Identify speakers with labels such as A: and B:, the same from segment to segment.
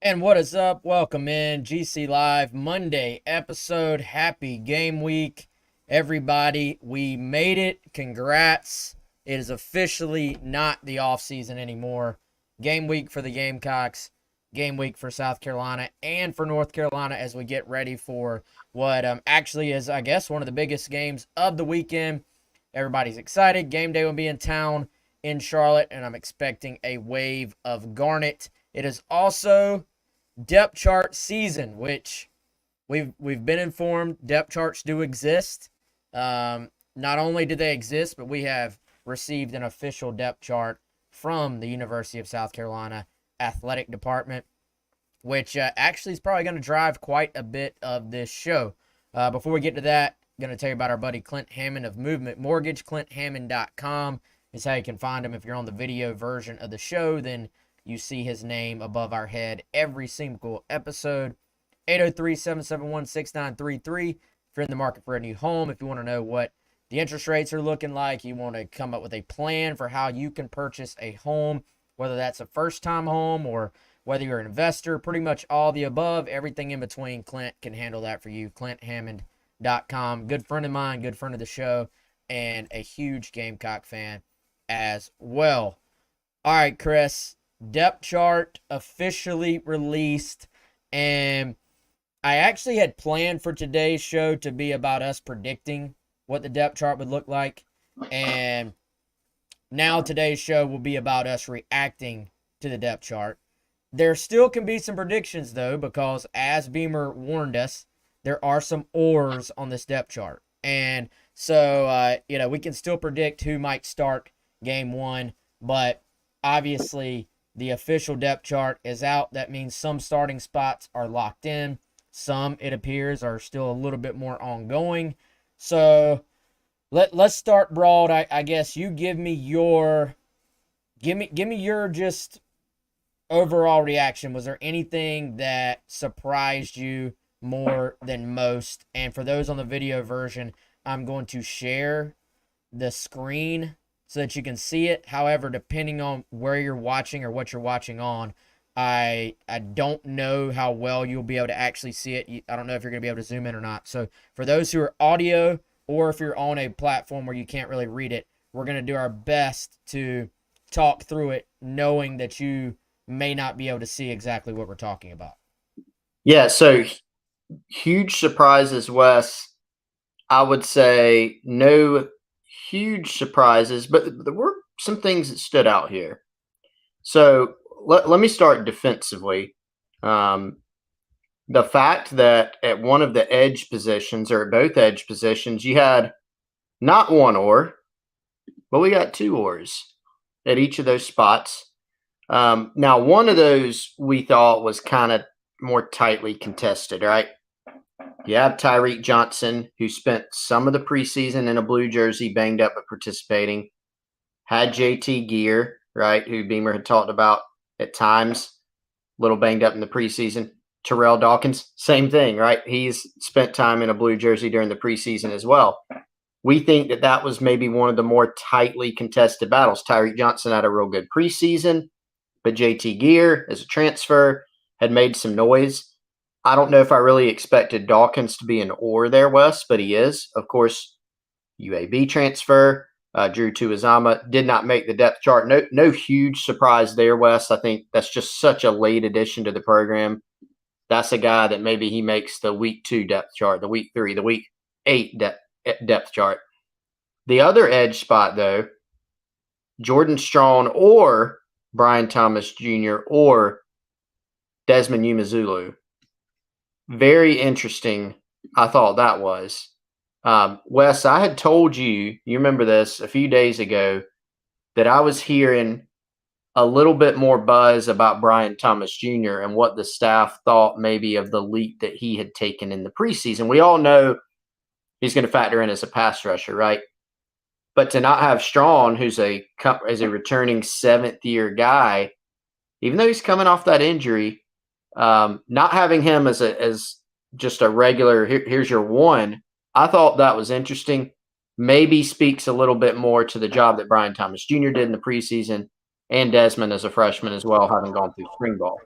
A: And what is up? Welcome in GC Live Monday episode. Happy game week, everybody. We made it. Congrats. It is officially not the off season anymore. Game week for the Gamecocks, game week for South Carolina and for North Carolina as we get ready for what actually is, I guess, one of the biggest games of the weekend. Everybody's excited. Game day will be in town in Charlotte, and I'm expecting a wave of Garnet. It is also depth chart season, which we've been informed depth charts do exist. Not only do they exist, but we have received an official depth chart from the University of South Carolina athletic department, which actually is probably going to drive quite a bit of this show. Before we get to that, I'm going to tell you about our buddy Clint Hammond of Movement Mortgage. clint.hammond.com is how you can find him. If you're on the video version of the show, then you see his name above our head every single episode. 803-771-6933. If you're in the market for a new home, if you want to know what the interest rates are looking like, you want to come up with a plan for how you can purchase a home, whether that's a first-time home or whether you're an investor, pretty much all the above, everything in between, Clint can handle that for you. clint.hammond.com. Good friend of mine, good friend of the show, and a huge Gamecock fan as well. All right, Chris, depth chart officially released, and I actually had planned for today's show to be about us predicting what the depth chart would look like, and now today's show will be about us reacting to the depth chart. There still can be some predictions, though, because as Beamer warned us, there are some ors on this depth chart, and so we can still predict who might start game one, but obviously the official depth chart is out. That means some starting spots are locked in. Some, it appears, are still a little bit more ongoing. So let's start broad. I guess you give me your just overall reaction. Was there anything that surprised you more than most? And for those on the video version, I'm going to share the screen so that you can see it. However, depending on where you're watching or what you're watching on, I don't know how well you'll be able to actually see it. I don't know if you're going to be able to zoom in or not. So for those who are audio, or if you're on a platform where you can't really read it, we're going to do our best to talk through it, knowing that you may not be able to see exactly what we're talking about.
B: Yeah, so huge surprises, Wes. I would say no huge surprises, but there were some things that stood out here. So let me start defensively. The fact that at one of the edge positions, or at both edge positions, you had not one or, but we got two ors at each of those spots. Now, one of those we thought was kind of more tightly contested, right? You have Tyreek Johnson, who spent some of the preseason in a blue jersey, banged up but participating. Had JT Gear, right, who Beamer had talked about at times, a little banged up in the preseason. Terrell Dawkins, same thing, right? He's spent time in a blue jersey during the preseason as well. We think that that was maybe one of the more tightly contested battles. Tyreek Johnson had a real good preseason, but JT Gear, as a transfer, had made some noise. I don't know if I really expected Dawkins to be an or there, Wes, but he is. Of course, UAB transfer. Drew Tuizama did not make the depth chart. No huge surprise there, Wes. I think that's just such a late addition to the program. That's a guy that maybe he makes the week 2 depth chart, the week 3, the week 8 depth chart. The other edge spot, though, Jordan Strong or Brian Thomas Jr. or Desmond Umezulu. Very interesting, I thought that was. Wes, I had told you, you remember this, a few days ago, that I was hearing a little bit more buzz about Brian Thomas Jr. and what the staff thought maybe of the leap that he had taken in the preseason. We all know he's going to factor in as a pass rusher, right? But to not have Strong, who's a returning 7th-year guy, even though he's coming off that injury, not having him as just a regular, here's your one, I thought that was interesting. Maybe speaks a little bit more to the job that Brian Thomas Jr. did in the preseason and Desmond as a freshman as well, having gone through spring ball.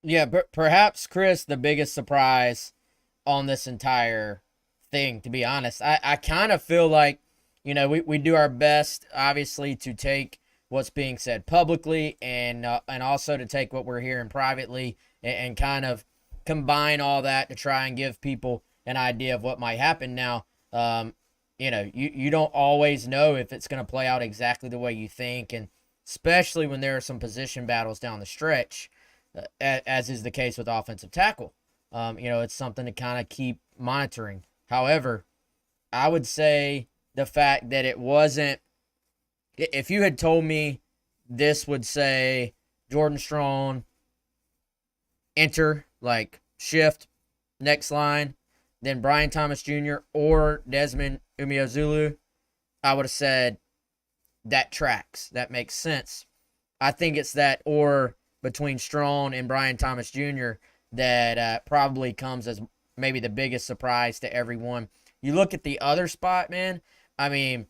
A: Yeah, but perhaps Chris, the biggest surprise on this entire thing, to be honest. I kind of feel like, we do our best, obviously, to take what's being said publicly and also to take what we're hearing privately and kind of combine all that to try and give people an idea of what might happen. Now, you don't always know if it's going to play out exactly the way you think, and especially when there are some position battles down the stretch, as is the case with offensive tackle. It's something to kind of keep monitoring. However, I would say the fact that it wasn't, if you had told me this would say Jordan Strong, enter, like shift, next line, then Brian Thomas Jr. or Desmond Umeozulu, I would have said that tracks. That makes sense. I think it's that or between Strong and Brian Thomas Jr. that probably comes as maybe the biggest surprise to everyone. You look at the other spot, man. I mean,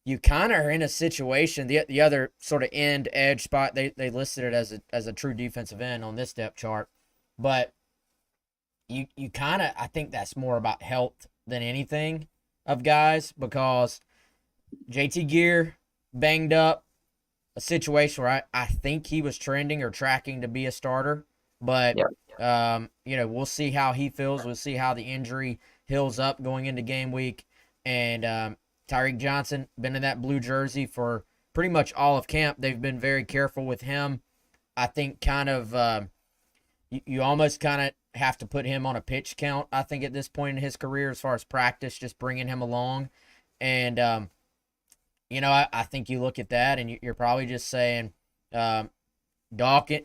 A: you kind of are in a situation. The other sort of end edge spot, they listed it as a true defensive end on this depth chart, but you kind of, I think that's more about health than anything of guys, because JT Gear banged up, a situation where I think he was trending or tracking to be a starter, but
B: Yeah.
A: we'll see how he feels. We'll see how the injury heals up going into game week. And Tyreek Johnson, been in that blue jersey for pretty much all of camp. They've been very careful with him. I think kind of you almost kind of have to put him on a pitch count, I think, at this point in his career as far as practice, just bringing him along. And I think you look at that and you're probably just saying, Dawkins,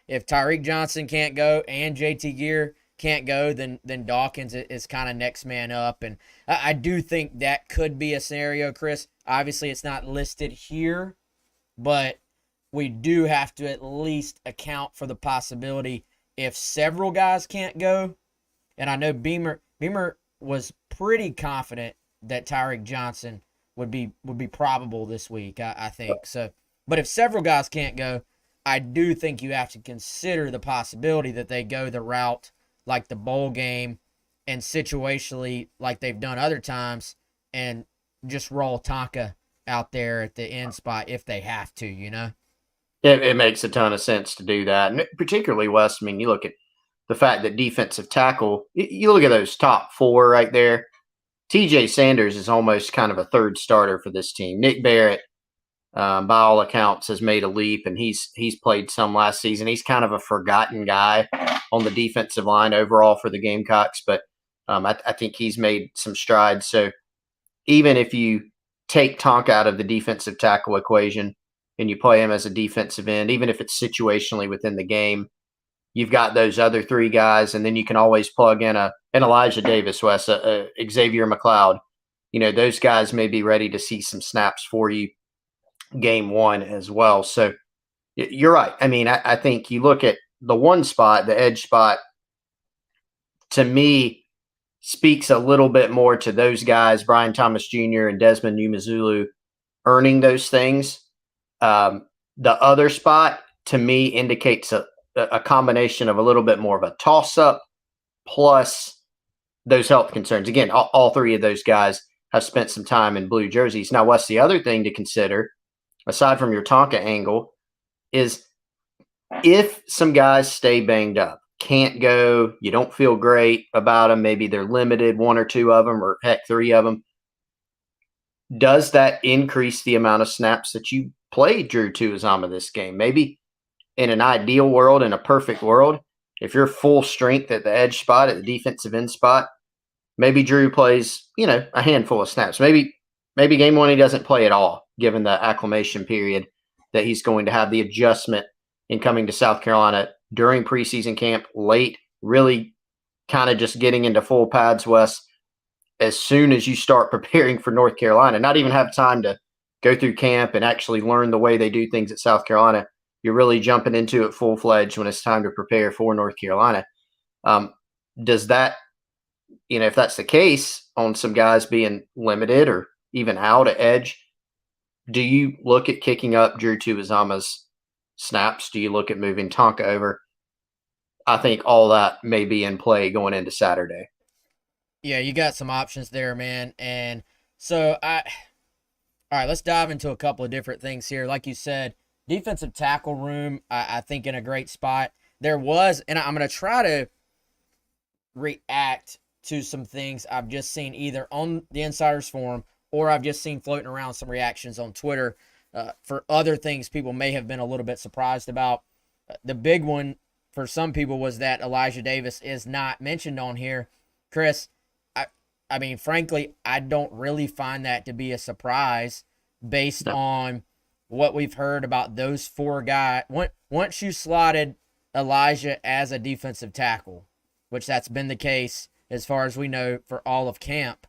A: if Tyreek Johnson can't go and JT Gear can't go, then Dawkins is kind of next man up. And I do think that could be a scenario, Chris. Obviously, it's not listed here, but we do have to at least account for the possibility if several guys can't go. And I know Beamer was pretty confident that Tyreek Johnson would be probable this week, I think. So, but if several guys can't go, I do think you have to consider the possibility that they go the route like the bowl game and situationally like they've done other times and just roll Tonka out there at the end spot if they have to,
B: It makes a ton of sense to do that. And particularly, Wes, I mean, you look at the fact that defensive tackle, you look at those top four right there. TJ Sanders is almost kind of a third starter for this team. Nick Barrett, by all accounts, has made a leap, and he's played some last season. He's kind of a forgotten guy on the defensive line overall for the Gamecocks, but I think he's made some strides. So even if you take Tonka out of the defensive tackle equation and you play him as a defensive end, even if it's situationally within the game, you've got those other three guys, and then you can always plug in an Elijah Davis, Wes, a Xavier McLeod. Those guys may be ready to see some snaps for you game one as well. So you're right. I mean, I think you look at the one spot, the edge spot, to me, speaks a little bit more to those guys, Brian Thomas Jr. and Desmond Umazulu, earning those things. The other spot, to me, indicates a combination of a little bit more of a toss-up plus those health concerns. Again, all three of those guys have spent some time in blue jerseys. Now, what's the other thing to consider, aside from your Tonka angle, is if some guys stay banged up, can't go, you don't feel great about them, maybe they're limited, one or two of them, or heck, three of them, does that increase the amount of snaps that you played Drew Tuizama this game? Maybe in an ideal world, in a perfect world, if you're full strength at the edge spot, at the defensive end spot, maybe Drew plays, a handful of snaps. Maybe game one he doesn't play at all, given the acclimation period that he's going to have, the adjustment in coming to South Carolina during preseason camp, late, really kind of just getting into full pads, Wes, as soon as you start preparing for North Carolina, not even have time to go through camp and actually learn the way they do things at South Carolina. You're really jumping into it full-fledged when it's time to prepare for North Carolina. Does that, if that's the case on some guys being limited or even out at edge, Do you look at kicking up Drew Tuizama's snaps? Do you look at moving Tonka over? I think all that may be in play going into Saturday.
A: Yeah, you got some options there, man. And so all right, let's dive into a couple of different things here. Like you said, defensive tackle room, I think in a great spot. There was, and I'm going to try to react to some things I've just seen either on the Insiders Forum or I've just seen floating around some reactions on Twitter for other things people may have been a little bit surprised about. The big one for some people was that Elijah Davis is not mentioned on here. Chris, I, I mean, frankly, I don't really find that to be a surprise based
B: No.
A: on what we've heard about those four guys. Once you slotted Elijah as a defensive tackle, which that's been the case as far as we know for all of camp,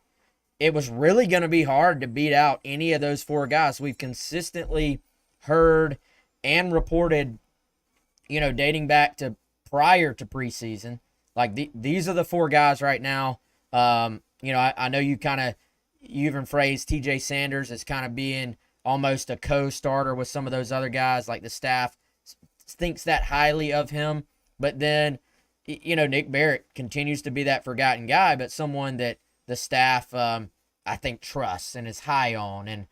A: it was really going to be hard to beat out any of those four guys. We've consistently heard and reported, dating back to prior to preseason, like these are the four guys right now. I know you even phrased TJ Sanders as kind of being almost a co-starter with some of those other guys. Like the staff thinks that highly of him, but then Nick Barrett continues to be that forgotten guy, but someone that the staff, I think, trusts and is high on. And,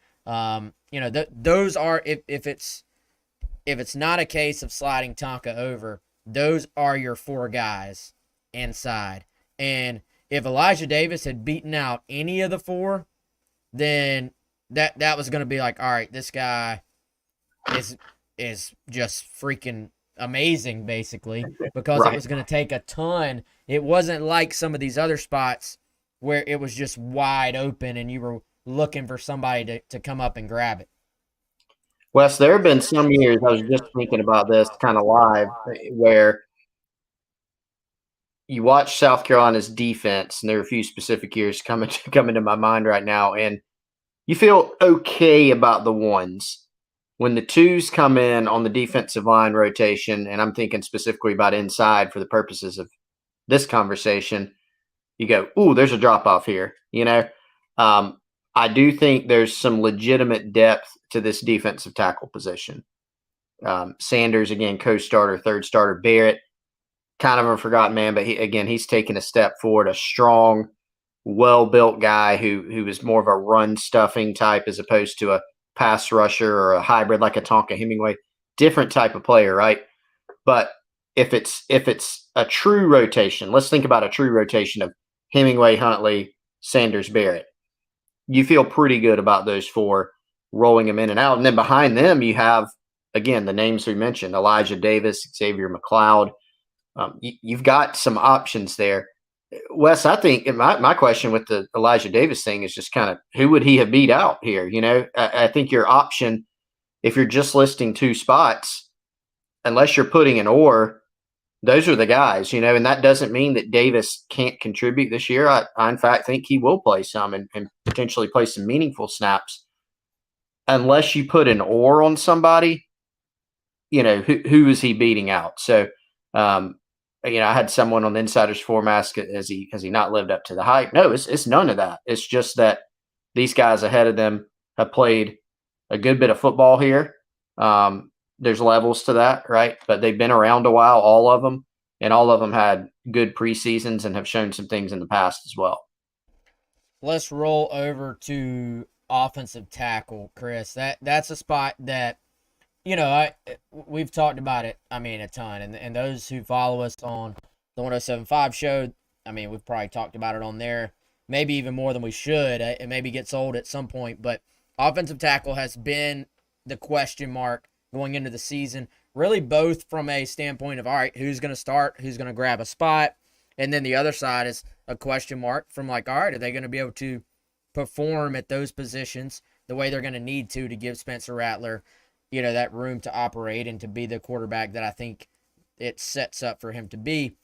A: those are, if it's not a case of sliding Tonka over, those are your four guys inside. And if Elijah Davis had beaten out any of the four, then that was going to be like, all right, this guy is just freaking amazing, basically, because it
B: Right.
A: was going to take a ton. It wasn't like some of these other spots where it was just wide open and you were looking for somebody to come up and grab it.
B: Wes, there have been some years, I was just thinking about this kind of live, where you watch South Carolina's defense, and there are a few specific years coming to my mind right now, and you feel okay about the ones. When the twos come in on the defensive line rotation, and I'm thinking specifically about inside for the purposes of this conversation, you go, ooh, there's a drop off here. Um, I do think there's some legitimate depth to this defensive tackle position. Sanders, again, co-starter, third starter. Barrett, kind of a forgotten man, but he's taken a step forward, a strong, well-built guy who is more of a run stuffing type as opposed to a pass rusher or a hybrid like a Tonka Hemingway. Different type of player, right? But if it's a true rotation, let's think about a true rotation of Hemingway, Huntley, Sanders, Barrett. You feel pretty good about those four rolling them in and out. And then behind them, you have, again, the names we mentioned, Elijah Davis, Xavier McLeod. You've got some options there. Wes, I think my question with the Elijah Davis thing is just kind of who would he have beat out here? I think your option, if you're just listing two spots, unless you're putting an or, those are the guys, and that doesn't mean that Davis can't contribute this year. I in fact think he will play some and potentially play some meaningful snaps. Unless you put an or on somebody, who is he beating out? So, I had someone on the Insiders Forum ask, has he not lived up to the hype? No, it's none of that. It's just that these guys ahead of them have played a good bit of football here. There's levels to that, right? But they've been around a while, all of them, and all of them had good preseasons and have shown some things in the past as well.
A: Let's roll over to offensive tackle, Chris. That's a spot that we've talked about it. I mean, a ton, and those who follow us on the 107.5 show, I mean, we've probably talked about it on there, maybe even more than we should. It maybe gets old at some point, but offensive tackle has been the question mark going into the season. Really, both from a standpoint of, all right, who's going to start, who's going to grab a spot, and then the other side is a question mark from like, all right, are they going to be able to perform at those positions the way they're going to need to give Spencer Rattler, that room to operate and to be the quarterback that I think it sets up for him to be.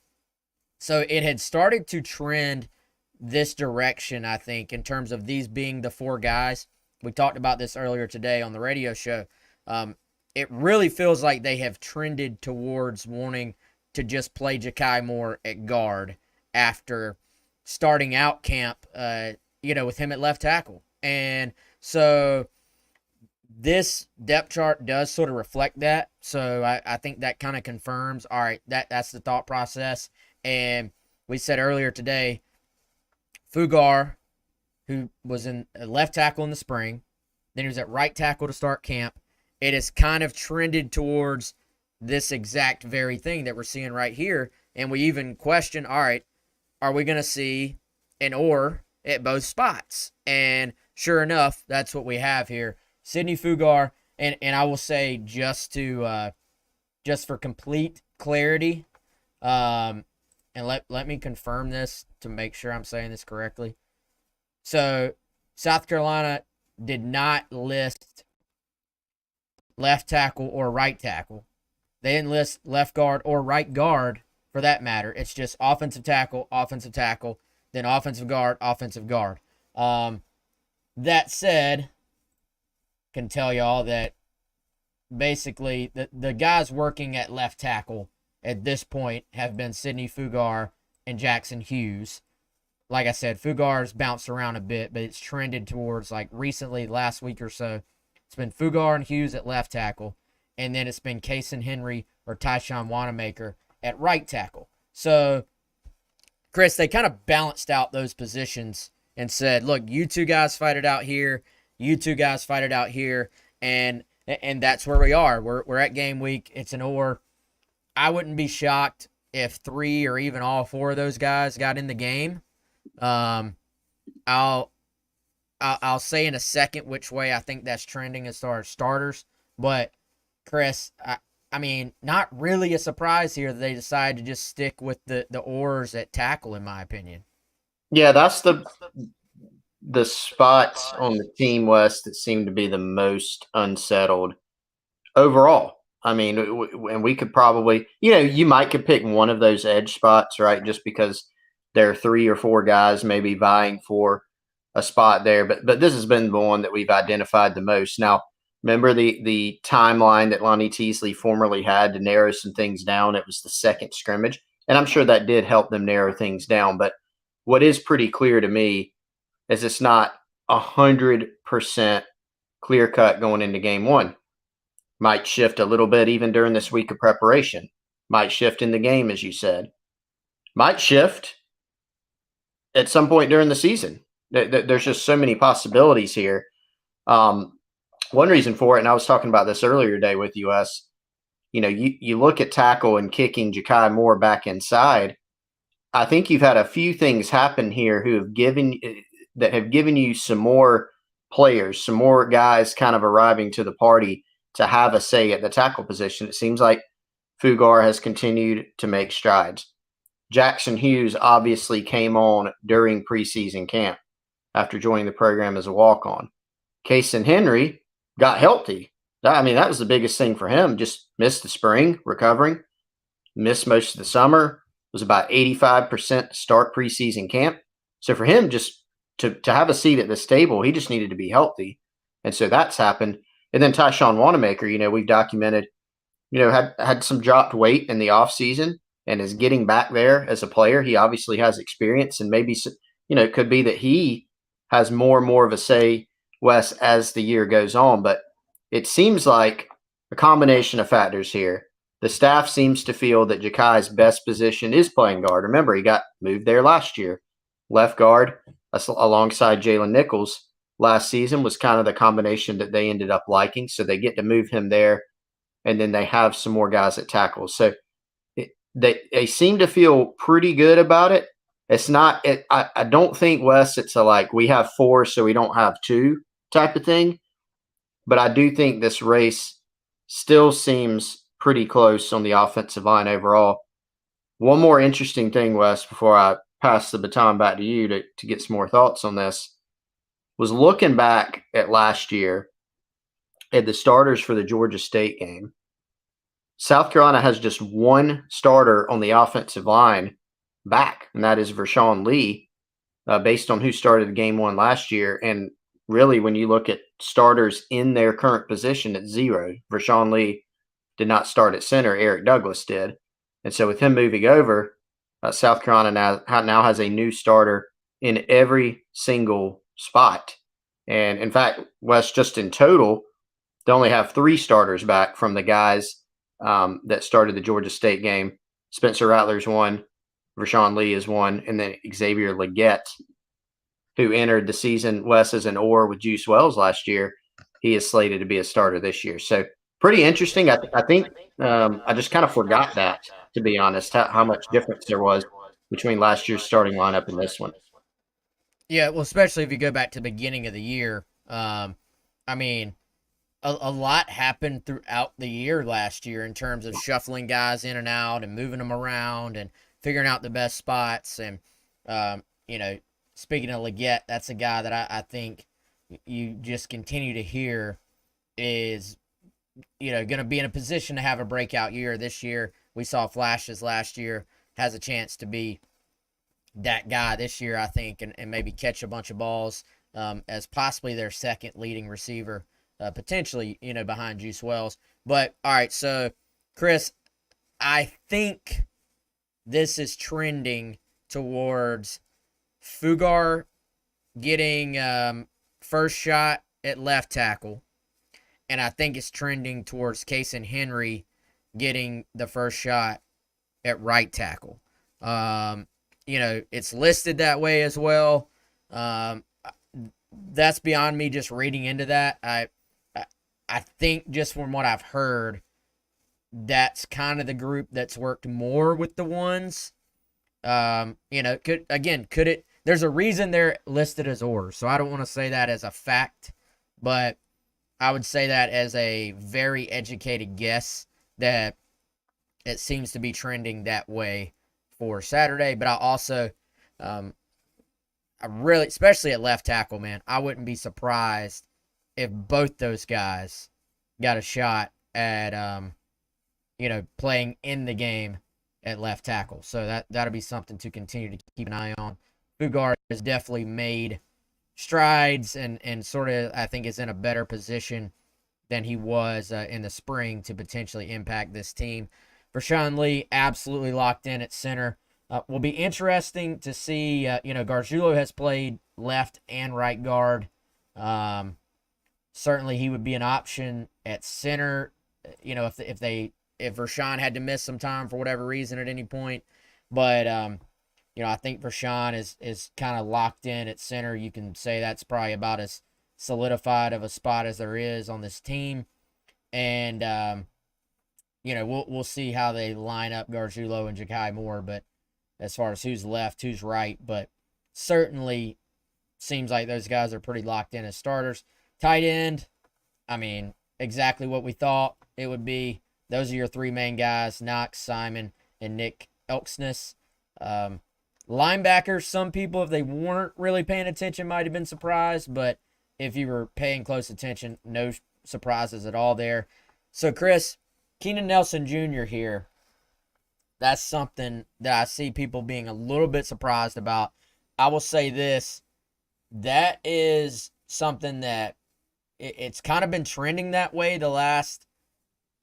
A: So it had started to trend this direction, I think, in terms of these being the four guys. We talked about this earlier today on the radio show. It really feels like they have trended towards wanting to just play Ja'Kai Moore at guard after starting out camp, with him at left tackle. And so this depth chart does sort of reflect that. So I think that kind of confirms, all right, that's the thought process. And we said earlier today, Fugar, who was in left tackle in the spring, then he was at right tackle to start camp. It has kind of trended towards this exact very thing that we're seeing right here. And we even question, all right, are we going to see an or at both spots? And sure enough, that's what we have here. Sidney Fugar, and I will say just for complete clarity, and let me confirm this to make sure I'm saying this correctly. So South Carolina did not list left tackle or right tackle. They didn't list left guard or right guard for that matter. It's just offensive tackle, then offensive guard, offensive guard. That said, can tell y'all that basically the guys working at left tackle at this point have been Sidney Fugar and Jackson Hughes. Like I said, Fugar's bounced around a bit, but it's trended towards, like, recently, last week or so, it's been Fugar and Hughes at left tackle, and then it's been Kason Henry or Tyshawn Wanamaker at right tackle. So, Chris, they kind of balanced out those positions and said, look, you two guys fight it out here, you two guys fight it out here, and that's where we are. We're at game week. It's an or. I wouldn't be shocked if 3 or even all 4 of those guys got in the game. I'll say in a second which way I think that's trending as far as starters. But Chris, I mean, not really a surprise here that they decided to just stick with the oars at tackle, in my opinion.
B: Yeah, that's the spot on the team, West, that seemed to be the most unsettled overall. I mean, and we could probably, you could pick one of those edge spots, right? Just because there are 3 or 4 guys maybe vying for a spot there. But this has been the one that we've identified the most. Now, remember the timeline that Lonnie Teasley formerly had to narrow some things down? It was the second scrimmage. And I'm sure that did help them narrow things down. But what is pretty clear to me is it's not 100% clear cut going into game one. Might shift a little bit even during this week of preparation. Might shift in the game, as you said. Might shift at some point during the season. There's just so many possibilities here. One reason for it, and I was talking about this earlier today with us, you look at tackle and kicking Ja'Kai Moore back inside. I think you've had a few things happen here have given you some more players, some more guys kind of arriving to the party to have a say at the tackle position. It seems like Fugar has continued to make strides. Jackson Hughes obviously came on during preseason camp after joining the program as a walk-on. Kason Henry got healthy. I mean, that was the biggest thing for him. Just missed the spring, recovering, missed most of the summer, was about 85% to start preseason camp. So for him, just to have a seat at this table, he just needed to be healthy. And so that's happened. And then Tyshawn Wanamaker, we've documented, had some dropped weight in the offseason and is getting back there as a player. He obviously has experience, and maybe, it could be that he has more and more of a say, Wes, as the year goes on. But it seems like a combination of factors here. The staff seems to feel that Ja'Kai's best position is playing guard. Remember, he got moved there last year. Left guard alongside Jalen Nichols last season was kind of the combination that they ended up liking. So they get to move him there, and then they have some more guys at tackle. So they seem to feel pretty good about it. It's not I don't think, Wes, it's we have 4 so we don't have 2 type of thing. But I do think this race still seems pretty close on the offensive line overall. One more interesting thing, Wes, before I pass the baton back to you to get some more thoughts on this, was looking back at last year at the starters for the Georgia State game. South Carolina has just one starter on the offensive line back, and that is Vershawn Lee, based on who started game one last year. And really, when you look at starters in their current position, it's 0. Vershawn Lee did not start at center. Eric Douglas did. And so with him moving over, South Carolina now has a new starter in every single spot. And in fact, Wes, just in total, They only have 3 starters back from the guys that started the Georgia State game. Spencer Rattler's one, Rashawn Lee is one, and then Xavier Leggett, who entered the season, Wes, as an oar with Juice Wells last year. He is slated to be a starter this year. So pretty interesting. I think I just kind of forgot that, to be honest, how much difference there was between last year's starting lineup and this one.
A: Yeah, well, especially if you go back to the beginning of the year. I mean, a lot happened throughout the year last year in terms of shuffling guys in and out and moving them around and figuring out the best spots. And, you know, speaking of Leggett, that's a guy that I think you just continue to hear is, going to be in a position to have a breakout year this year. We saw flashes last year, has a chance to be that guy this year, I think, and maybe catch a bunch of balls as possibly their second leading receiver, potentially, behind Juice Wells. But, all right, so, Chris, I think this is trending towards Fugar getting first shot at left tackle, and I think it's trending towards Casey Henry getting the first shot at right tackle. It's listed that way as well. That's beyond me just reading into that. I think just from what I've heard, that's kind of the group that's worked more with the ones. Could it? There's a reason they're listed as orders, so I don't want to say that as a fact, but I would say that as a very educated guess that it seems to be trending that way for Saturday. But I also, I really, especially at left tackle, man, I wouldn't be surprised if both those guys got a shot at, playing in the game at left tackle. So that'll be something to continue to keep an eye on. Fugar has definitely made strides and sort of, I think, is in a better position than he was in the spring to potentially impact this team. Rashawn Lee, absolutely locked in at center. Will be interesting to see, Gargiulo has played left and right guard. Certainly he would be an option at center, if Rashawn had to miss some time for whatever reason at any point. But, I think Rashawn is kind of locked in at center. You can say that's probably about as solidified of a spot as there is on this team. And, we'll see how they line up Gargiulo and Ja'Kai Moore, but as far as who's left, who's right, but certainly seems like those guys are pretty locked in as starters. Tight end, I mean, exactly what we thought it would be. Those are your three main guys, Knox, Simon, and Nick Elksness. Linebackers, some people, if they weren't really paying attention, might have been surprised, but if you were paying close attention, no surprises at all there. So, Chris, Keenan Nelson Jr. here, that's something that I see people being a little bit surprised about. I will say this, that is something that it's kind of been trending that way the last,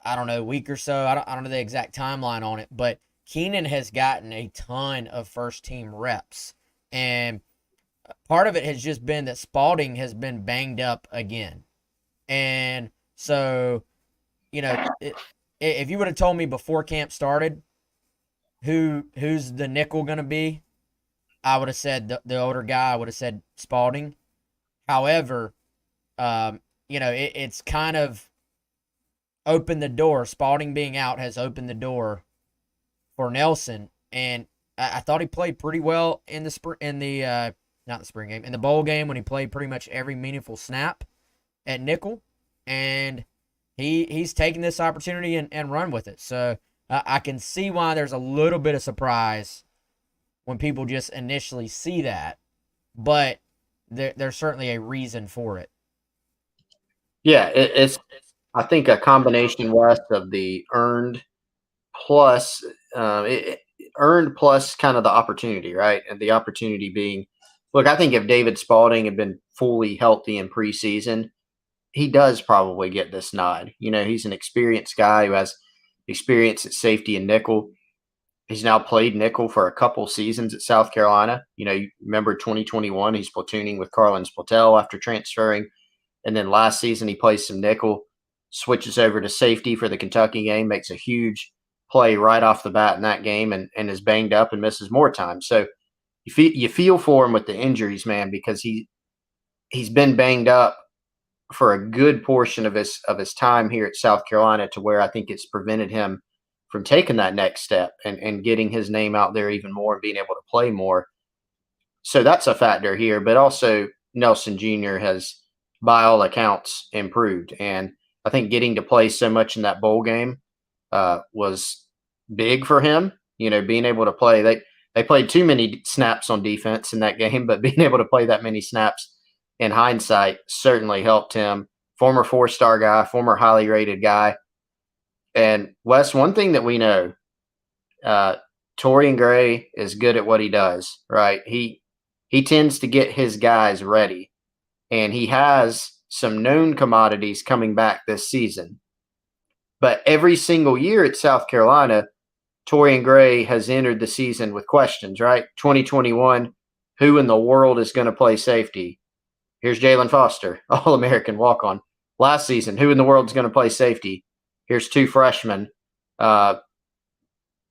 A: I don't know, week or so. I don't know the exact timeline on it, but Keenan has gotten a ton of first-team reps, and part of it has just been that Spalding has been banged up again. And so, if you would have told me before camp started who's the nickel going to be, I would have said the older guy. I would have said Spalding. However, it's kind of opened the door. Spalding being out has opened the door for Nelson, and I thought he played pretty well in the not the spring game, in the bowl game when he played pretty much every meaningful snap at nickel, and he's taken this opportunity and run with it. So I can see why there's a little bit of surprise when people just initially see that, but there's certainly a reason for it.
B: Yeah, it's I think a combination, West, of the earned plus earned plus kind of the opportunity, right? And the opportunity being, look, I think if David Spalding had been fully healthy in preseason, he does probably get this nod. He's an experienced guy who has experience at safety and nickel. He's now played nickel for a couple seasons at South Carolina. You remember 2021, he's platooning with Carlin Splatel after transferring. And then last season, he plays some nickel. switches over to safety for the Kentucky game, makes a huge play right off the bat in that game, and is banged up and misses more time. So you feel for him with the injuries, man, because he's been banged up for a good portion of his time here at South Carolina, to where I think it's prevented him from taking that next step and getting his name out there even more and being able to play more. So that's a factor here, but also Nelson Jr. has, by all accounts, improved. And I think getting to play so much in that bowl game was big for him. You know, being able to play, they played too many snaps on defense in that game, but being able to play that many snaps in hindsight certainly helped him. Former 4-star guy, former highly rated guy. And Wes, one thing that we know, Torian Gray is good at what he does, right? He tends to get his guys ready, and he has some known commodities coming back this season. But every single year at South Carolina, Torian Gray has entered the season with questions, right? 2021, who in the world is going to play safety? Here's Jalen Foster, All-American walk-on. Last season, who in the world is going to play safety? Here's 2 freshmen from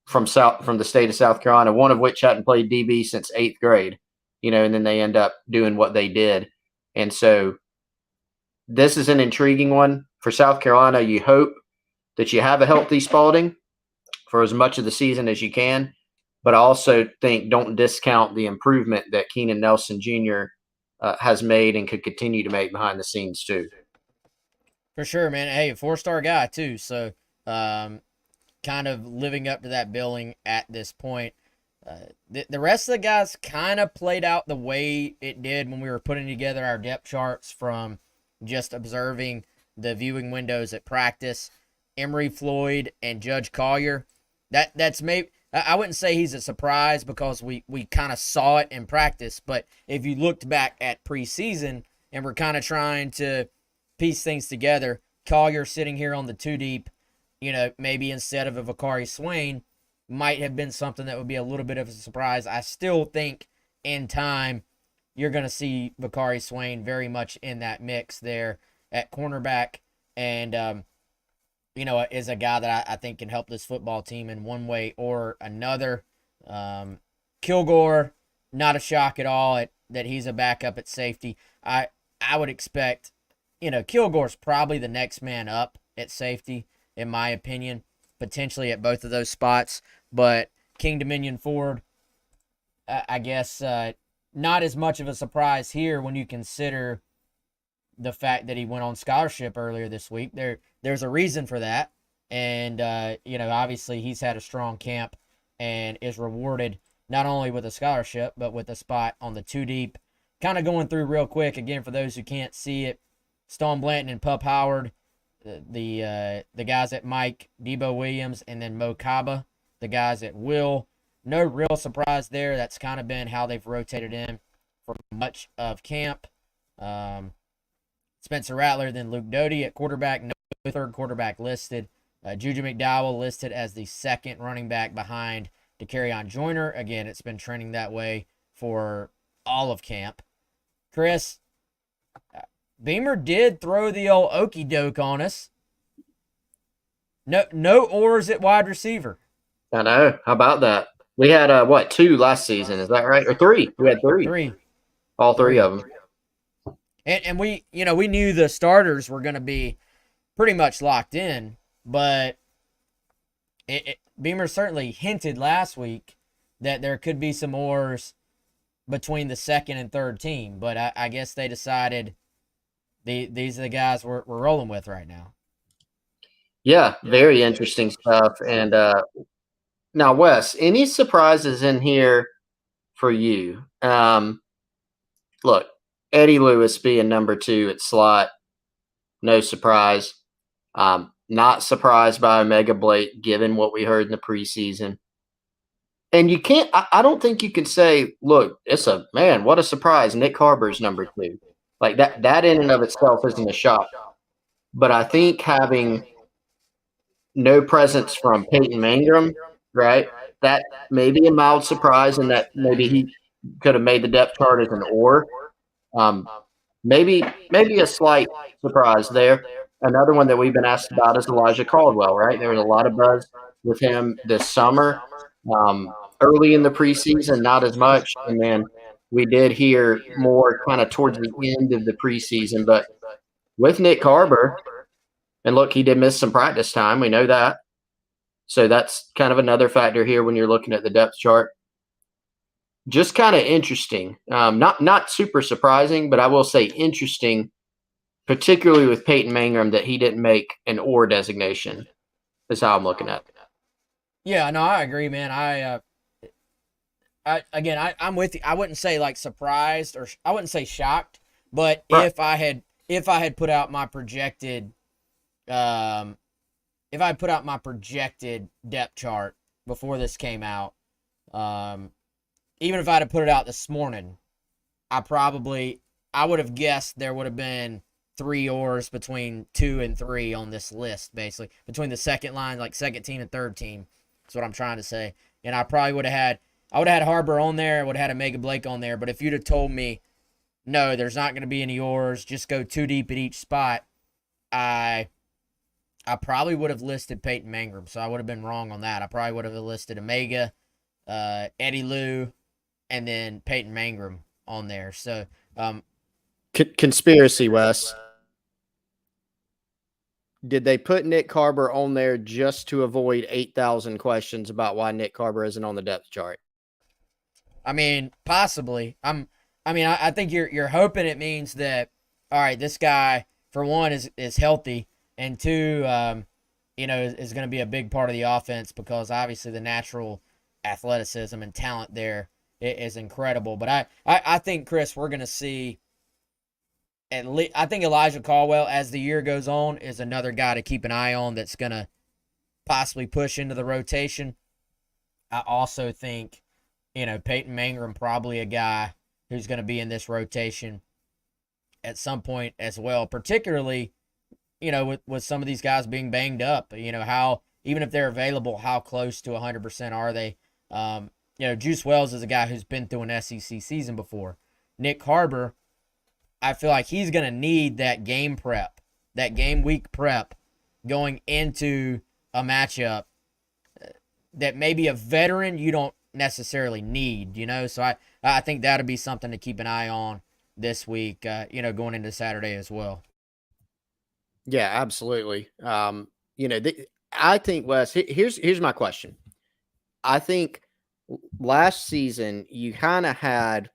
B: the state of South Carolina, one of which hadn't played DB since 8th grade, you know, and then they end up doing what they did. And so this is an intriguing one for South Carolina. You hope that you have a healthy Spalding for as much of the season as you can, but I also think don't discount the improvement that Keenan Nelson Jr. Has made and could continue to make behind the scenes too.
A: For sure, man. Hey, a 4-star guy too. So, kind of living up to that billing at this point. The rest of the guys kind of played out the way it did when we were putting together our depth charts from just observing the viewing windows at practice. Emory Floyd and Judge Collier. That's maybe, I wouldn't say he's a surprise because we kind of saw it in practice, but if you looked back at preseason and we're kind of trying to piece things together, Collier sitting here on the 2 deep, you know, maybe instead of a Vakari Swain, might have been something that would be a little bit of a surprise. I still think in time you're going to see Vakari Swain very much in that mix there at cornerback, and you know, is a guy that I think can help this football team in one way or another. Kilgore, not a shock at all that he's a backup at safety. I would expect, you know, Kilgore's probably the next man up at safety, in my opinion, potentially at both of those spots. But King Dominion Ford, I guess, not as much of a surprise here when you consider the fact that he went on scholarship earlier this week. There's a reason for that. And, you know, obviously he's had a strong camp and is rewarded not only with a scholarship, but with a spot on the 2 deep. Kind of going through real quick, again, for those who can't see it, Stone Blanton and Pup Howard, the guys at Mike, Debo Williams, and then Mo Kaba, the guys at Will. No real surprise there. That's kind of been how they've rotated in for much of camp. Spencer Rattler, then Luke Doty at quarterback. No 3rd quarterback listed. Juju McDowell listed as the 2nd running back behind DeCarrion Joyner. Again, it's been trending that way for all of camp. Chris, Beamer did throw the old okey doke on us. No oars at wide receiver.
B: I know. How about that? We had 2 last season? Is that right? Or 3? We had 3.
A: 3.
B: All 3 of them.
A: And we knew the starters were going to be pretty much locked in, but Beamer certainly hinted last week that there could be some oars between the 2nd and 3rd team. But I guess they decided these are the guys we're rolling with right now.
B: Yeah, very interesting stuff. And now, Wes, any surprises in here for you? Look, Eddie Lewis being number 2 at slot, no surprise. Not surprised by Omega Blake, given what we heard in the preseason. And you can't, I don't think you can say, look, what a surprise. Nick Harbor's number 2. Like that in and of itself isn't a shock. But I think having no presence from Peyton Mangrum, right? That may be a mild surprise, and that maybe he could have made the depth chart as an or. Maybe a slight surprise there. Another one that we've been asked about is Elijah Caldwell, right? There was a lot of buzz with him this summer. Early in the preseason, not as much. And then we did hear more kind of towards the end of the preseason. But with Nick Carber, and look, he did miss some practice time. We know that. So that's kind of another factor here when you're looking at the depth chart. Just kind of interesting. Not super surprising, but I will say interesting, particularly with Peyton Mangrum, that he didn't make an or designation, is how I'm looking at it.
A: Yeah, no, I agree, man. I'm with you. I wouldn't say like surprised, or I wouldn't say shocked, but
B: Right.
A: if I had put out my projected if I put out my projected depth chart before this came out, even if I had put it out this morning, I would have guessed there would have been three ors between 2 and 3 on this list, basically between the second line, like second team and third team. That's what I'm trying to say. And I would have had Harbor on there. I would have had a Mega Blake on there. But if you'd have told me, no, there's not going to be any ors, just go too deep at each spot, I probably would have listed Peyton Mangrum. So I would have been wrong on that. I probably would have listed Omega, Eddie Lou, and then Peyton Mangrum on there. So
B: Conspiracy, Wes. Did they put Nick Carber on there just to avoid 8,000 questions about why Nick Carber isn't on the depth chart?
A: I mean, possibly. I think you're hoping it means that, all right, this guy for one is healthy, and two, is going to be a big part of the offense because obviously the natural athleticism and talent there is incredible. But I think, Chris, we're going to see at least. I think Elijah Caldwell, as the year goes on, is another guy to keep an eye on that's going to possibly push into the rotation. I also think, Peyton Mangrum probably a guy who's going to be in this rotation at some point as well, particularly, with some of these guys being banged up, how, even if they're available, how close to 100% are they? Juice Wells is a guy who's been through an SEC season before. Nick Harbor, I feel like he's going to need that game prep, that game week prep going into a matchup that maybe a veteran you don't necessarily need, So I think that'll be something to keep an eye on this week, going into Saturday as well.
B: Yeah, absolutely. I think, Wes, here's my question. I think last season you kind of had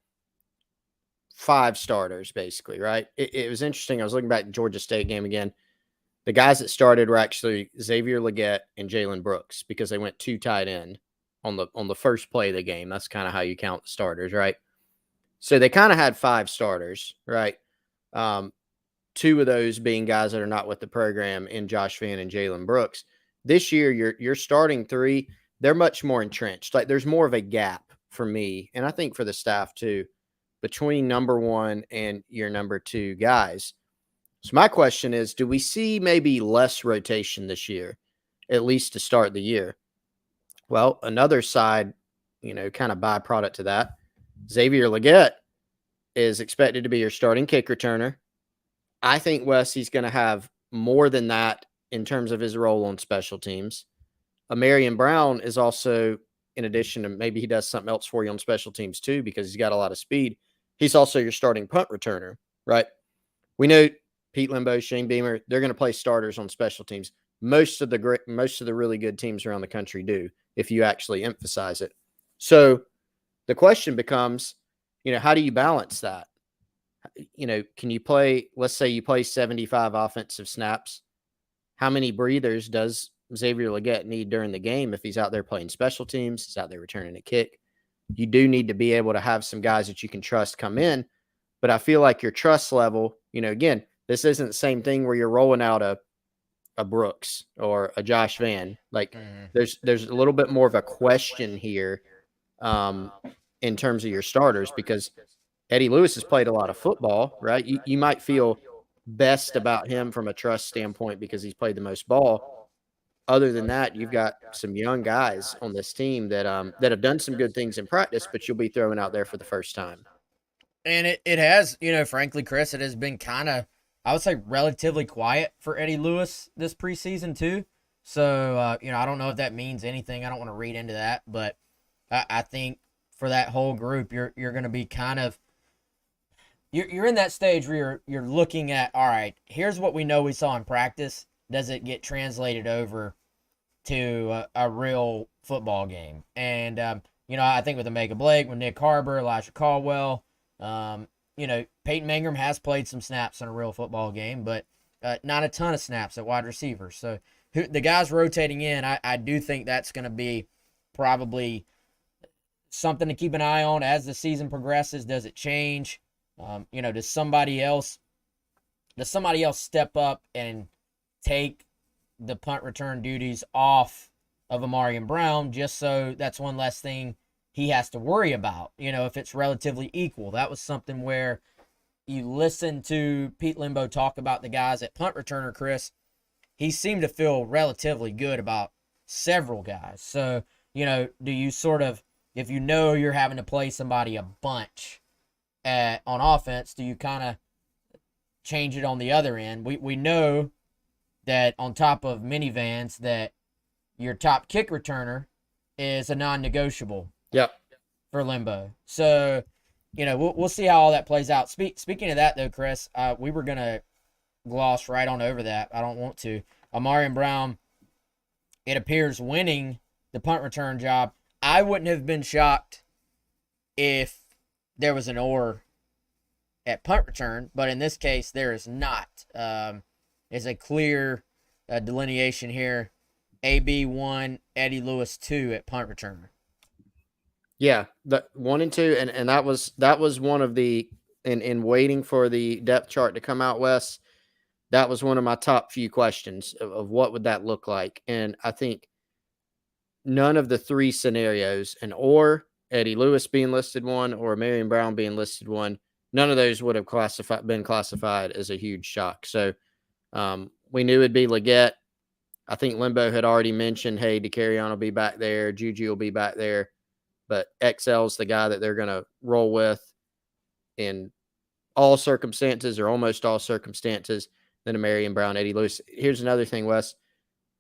B: 5 starters, basically, right? It was interesting. I was looking back at the Georgia State game again. The guys that started were actually Xavier Legette and Jalen Brooks because they went 2 tight end on the first play of the game. That's kind of how you count the starters, right? So they kind of had 5 starters, right? 2 of those being guys that are not with the program in Josh Vann and Jalen Brooks. This year, your starting 3, they're much more entrenched. Like there's more of a gap for me, and I think for the staff too, between number 1 and your number 2 guys. So my question is, do we see maybe less rotation this year, at least to start the year? Well, another side, kind of byproduct to that, Xavier Legette is expected to be your starting kick returner. I think Wes, he's going to have more than that in terms of his role on special teams. Marion Brown is also, in addition to maybe he does something else for you on special teams too, because he's got a lot of speed. He's also your starting punt returner, right? We know Pete Limbo, Shane Beamer, they're going to play starters on special teams. Most of the really good teams around the country do, if you actually emphasize it. So the question becomes, how do you balance that? Can you play, let's say you play 75 offensive snaps. How many breathers does Xavier Legette need during the game if he's out there playing special teams, he's out there returning a kick? You do need to be able to have some guys that you can trust come in. But I feel like your trust level, again, this isn't the same thing where you're rolling out a Brooks or a Josh Vann. Like there's a little bit more of a question here in terms of your starters, because Eddie Lewis has played a lot of football, right? You might feel best about him from a trust standpoint because he's played the most ball. Other than that, you've got some young guys on this team that have done some good things in practice, but you'll be throwing out there for the first time.
A: And it has, frankly, Chris, it has been kind of I would say relatively quiet for Eddie Lewis this preseason too. So I don't know if that means anything. I don't want to read into that, but I think for that whole group, you're going to be kind of you're in that stage where you're looking at, all right, here's what we know we saw in practice. Does it get translated over to a real football game? And I think with Emeka Blake, with Nick Harbor, Elijah Caldwell, Peyton Mangrum has played some snaps in a real football game, but not a ton of snaps at wide receiver. So the guys rotating in, I do think that's going to be probably something to keep an eye on as the season progresses. Does it change? Does somebody else step up and take the punt return duties off of Amarian Brown, just so that's one less thing he has to worry about, if it's relatively equal? That was something where you listen to Pete Lembo talk about the guys at punt returner, Chris. He seemed to feel relatively good about several guys. So, do you sort of, if you're having to play somebody a bunch on offense, do you kind of change it on the other end? We know that on top of minivans that your top kick returner is a non-negotiable.
B: Yep.
A: For Lembo. So, we'll see how all that plays out. Speaking of that, though, Chris, we were going to gloss right on over that. I don't want to. Amarian Brown, it appears, winning the punt return job. I wouldn't have been shocked if there was an or at punt return, but in this case, there is not. There's a clear delineation here. AB 1, Eddie Lewis 2 at punt return.
B: Yeah, the 1 and 2, and that was one of the in waiting for the depth chart to come out, Wes. That was one of my top few questions of what would that look like, and I think none of the three scenarios, or Eddie Lewis being listed 1 or Marion Brown being listed 1, none of those would have been classified as a huge shock. So we knew it'd be Luedecke. I think Lembo had already mentioned, hey, DeCarrion will be back there, Juju will be back there. But XL's the guy that they're going to roll with in all circumstances or almost all circumstances. Then a Marion Brown, Eddie Lewis. Here's another thing, Wes.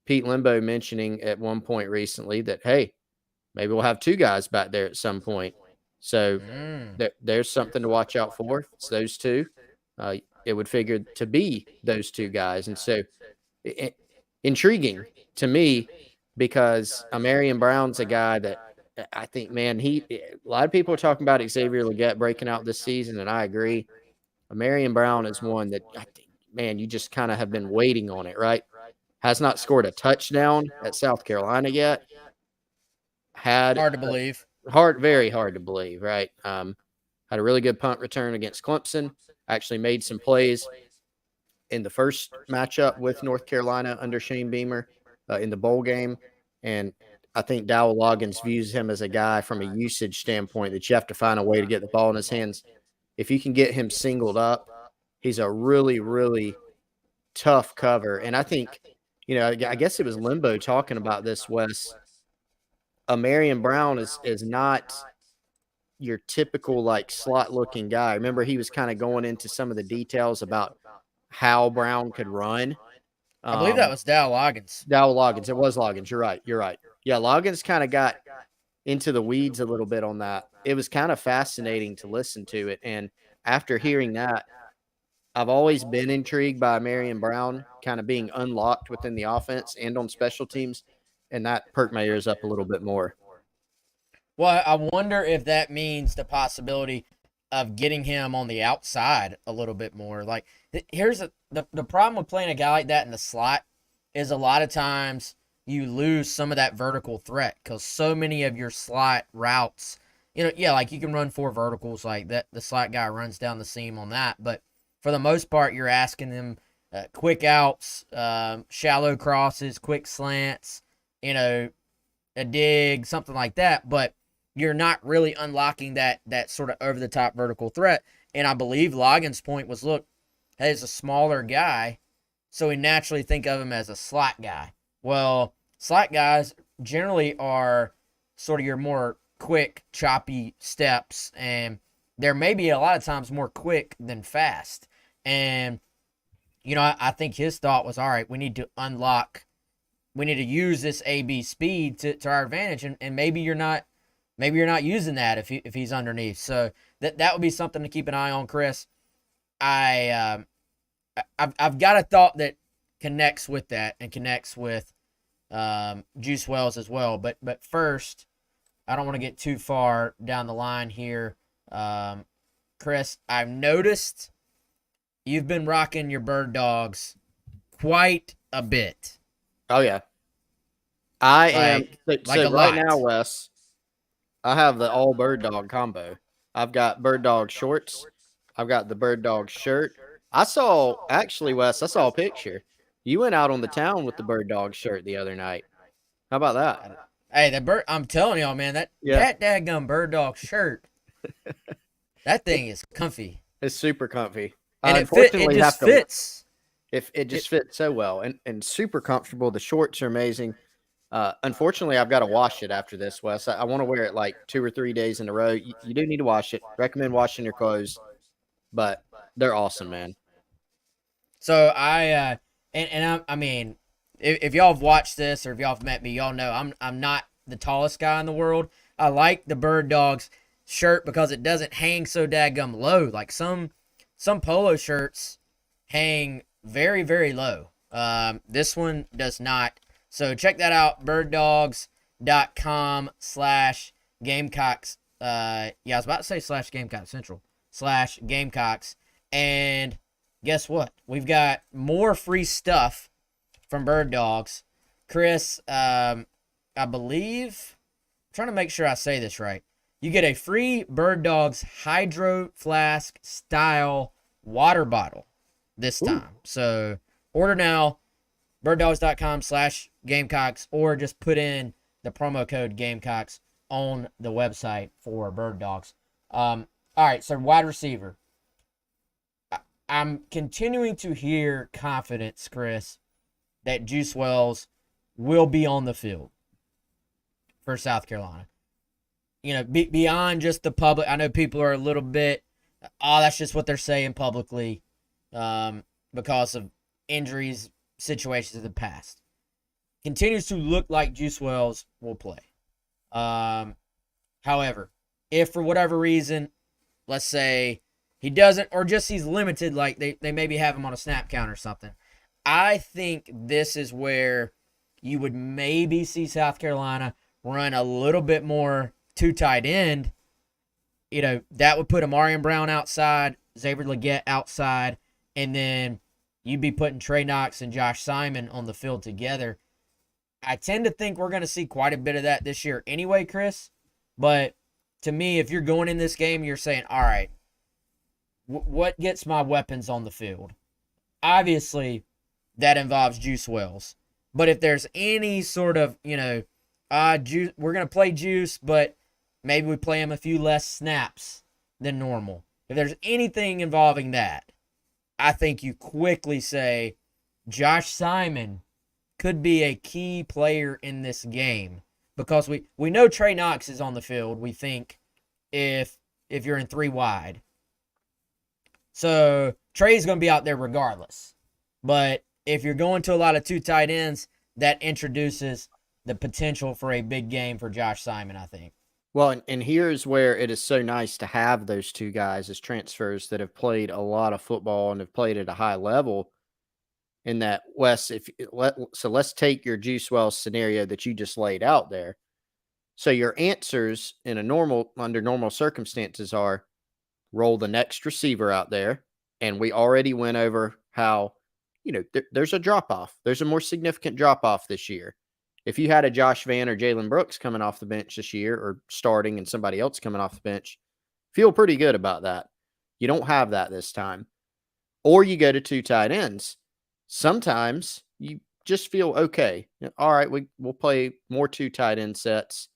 B: Pete Lembo mentioning at one point recently that, hey, maybe we'll have 2 guys back there at some point. So there's something to watch out for. It's those 2. It would figure to be those 2 guys. And so intriguing to me because Amarian Brown's a guy that I think, man, a lot of people are talking about Xavier Luedecke breaking out this season, and I agree. Marion Brown is one that I think, man, you just kind of have been waiting on it, right? Has not scored a touchdown at South Carolina yet. Hard to believe. Very hard to believe, right? Had a really good punt return against Clemson. Actually made some plays in the first matchup with North Carolina under Shane Beamer in the bowl game, and I think Dowell Loggins views him as a guy from a usage standpoint that you have to find a way to get the ball in his hands. If you can get him singled up, he's a really, really tough cover. And I think, I guess it was Lembo talking about this, Wes. Marion Brown is not your typical slot looking guy. Remember, he was kind of going into some of the details about how Brown could run.
A: I believe that was Dowell Loggins.
B: Dowell Loggins. It was Loggins. You're right. Yeah, Loggins kind of got into the weeds a little bit on that. It was kind of fascinating to listen to it. And after hearing that, I've always been intrigued by Marion Brown kind of being unlocked within the offense and on special teams. And that perked my ears up a little bit more.
A: Well, I wonder if that means the possibility of getting him on the outside a little bit more. Like, here's the problem with playing a guy like that in the slot is a lot of times you lose some of that vertical threat because so many of your slot routes, like you can run 4 verticals like that. The slot guy runs down the seam on that. But for the most part, you're asking them quick outs, shallow crosses, quick slants, a dig, something like that. But you're not really unlocking that sort of over-the-top vertical threat. And I believe Loggins' point was, look, hey, he's a smaller guy, so we naturally think of him as a slot guy. Well, slot guys generally are sort of your more quick, choppy steps, and they're maybe a lot of times more quick than fast. And I think his thought was, all right, we need to use this AB speed to our advantage, and maybe you're not using that if he's underneath. So that would be something to keep an eye on, Chris. I I've got a thought that connects with that and connects with Juice Wells as well. But first, I don't want to get too far down the line here. Chris, I've noticed you've been rocking your bird dogs quite a bit.
B: Oh yeah, I am.
A: Like
B: So
A: a
B: right
A: lot.
B: now, Wes, I have the all bird dog combo. I've got bird dog shorts. I've got the bird dog shirt. I saw actually, Wes. I saw a picture. You went out on the town with the bird dog shirt the other night. How about that?
A: Hey, the bird! I'm telling y'all, man,
B: Yeah,
A: that dadgum bird dog shirt, that thing is comfy,
B: it's super comfy.
A: and
B: I
A: it
B: unfortunately
A: just
B: have to.
A: fits.
B: If it
A: It
B: just fits so well and super comfortable. The shorts are amazing. Unfortunately, I've got to wash it after this, Wes. I want to wear it like 2 or 3 days in a row. You do need to wash it. Recommend washing your clothes, but they're awesome, man.
A: So I mean, if y'all have watched this or if y'all have met me, y'all know I'm not the tallest guy in the world. I like the bird dogs shirt because it doesn't hang so daggum low. Like some polo shirts hang very very low. This one does not. So check that out, birddogs.com/gamecocks. Yeah, I was about to say /Gamecock Central /Gamecocks. And guess what? We've got more free stuff from Bird Dogs. Chris, I believe, I'm trying to make sure I say this right. You get a free Bird Dogs Hydro Flask style water bottle this
B: Ooh.
A: time. So order now, birddogs.com/Gamecocks, or just put in the promo code Gamecocks on the website for Bird Dogs. All right, so wide receiver. I'm continuing to hear confidence, Chris, that Juice Wells will be on the field for South Carolina. Beyond just the public, I know people are a little bit, that's just what they're saying publicly because of injuries, situations of the past. Continues to look like Juice Wells will play. However, if for whatever reason, let's say he doesn't, or just he's limited, like they maybe have him on a snap count or something, I think this is where you would maybe see South Carolina run a little bit more two tight end. That would put Amarian Brown outside, Xavier Legette outside, and then you'd be putting Trey Knox and Josh Simon on the field together. I tend to think we're going to see quite a bit of that this year anyway, Chris. But to me, if you're going in this game, you're saying, all right, what gets my weapons on the field? Obviously, that involves Juice Wells. But if there's any sort of, we're going to play Juice, but maybe we play him a few less snaps than normal. If there's anything involving that, I think you quickly say Josh Simon could be a key player in this game because we know Trey Knox is on the field, we think, if you're in three wide. So Trey's going to be out there regardless. But if you're going to a lot of two tight ends, that introduces the potential for a big game for Josh Simon, I think.
B: Well, and here's where it is so nice to have those two guys as transfers that have played a lot of football and have played at a high level. In that, Wes, so let's take your Juice Wells scenario that you just laid out there. So your answers under normal circumstances are roll the next receiver out there, and we already went over how there's a drop off. There's a more significant drop off this year. If you had a Josh Vann or Jalen Brooks coming off the bench this year, or starting and somebody else coming off the bench, feel pretty good about that. You don't have that this time. Or you go to two tight ends. Sometimes you just feel okay. All right, we'll play more two tight end sets,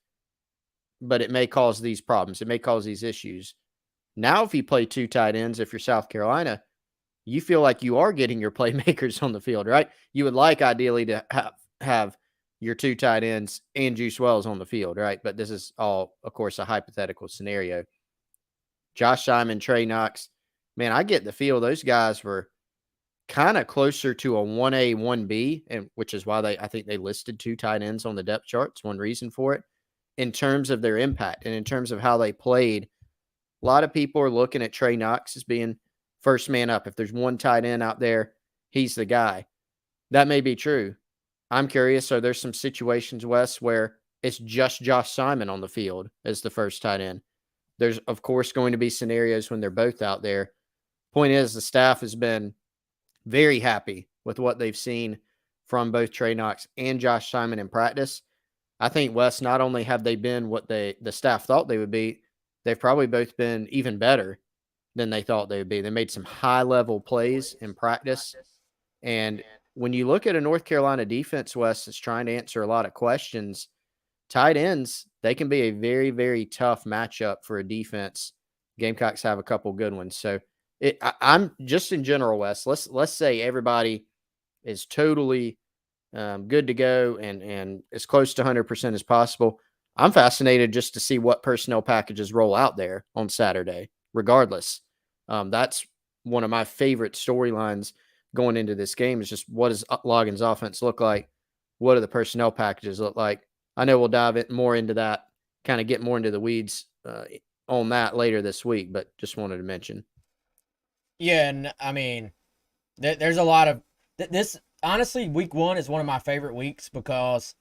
B: but it may cause these problems. It may cause these issues. Now, if you play two tight ends, if you're South Carolina, you feel like you are getting your playmakers on the field, right? You would like ideally to have your two tight ends and Juice Wells on the field, right? But this is all, of course, a hypothetical scenario. Josh Simon, Trey Knox, man, I get the feel those guys were kind of closer to a 1A, 1B, and which is why I think they listed 2 tight ends on the depth chart. It's one reason for it in terms of their impact and in terms of how they played. A lot of people are looking at Trey Knox as being first man up. If there's one tight end out there, he's the guy. That may be true. I'm curious. So there's some situations, Wes, where it's just Josh Simon on the field as the first tight end. There's, of course, going to be scenarios when they're both out there. Point is, the staff has been very happy with what they've seen from both Trey Knox and Josh Simon in practice. I think, Wes, not only have they been what the staff thought they would be, they've probably both been even better than they thought they would be. They made some high-level plays in practice. And when you look at a North Carolina defense, Wes, that's trying to answer a lot of questions, tight ends, they can be a very, very tough matchup for a defense. Gamecocks have a couple good ones. So I'm just in general, Wes, let's say everybody is totally good to go and as close to 100% as possible. I'm fascinated just to see what personnel packages roll out there on Saturday, regardless. That's one of my favorite storylines going into this game is just what does Logan's offense look like? What do the personnel packages look like? I know we'll dive more into that, kind of get more into the weeds on that later this week, but just wanted to mention.
A: Yeah, and I mean, there's a lot of this. Honestly, week 1 is one of my favorite weeks because,